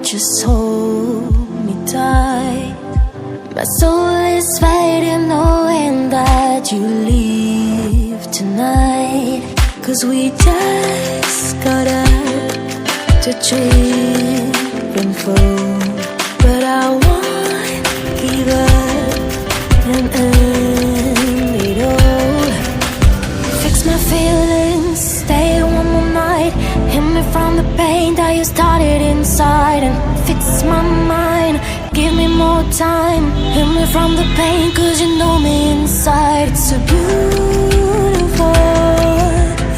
just hold me tight. My soul is fading knowing that you leave tonight. 'Cause we just got out to trip and fall, but I won't give up and end it all. Fix my feelings, stay one more night. Hit me from the pain that you started inside, and fix my mind, give me more time. Hit me from the pain, 'cause you know me inside. It's a beautiful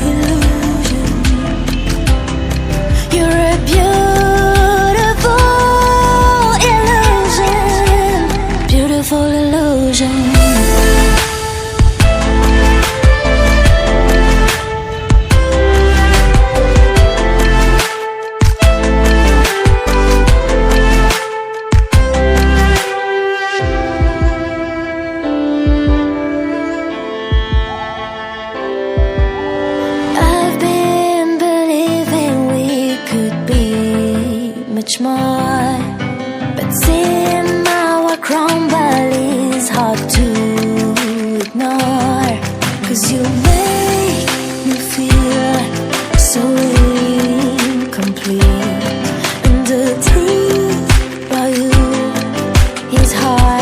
illusion. You're a beautiful illusion. Beautiful illusion. Much more, but seeing our crumble is hard to ignore. 'Cause you make me feel so incomplete, and the truth about you is hard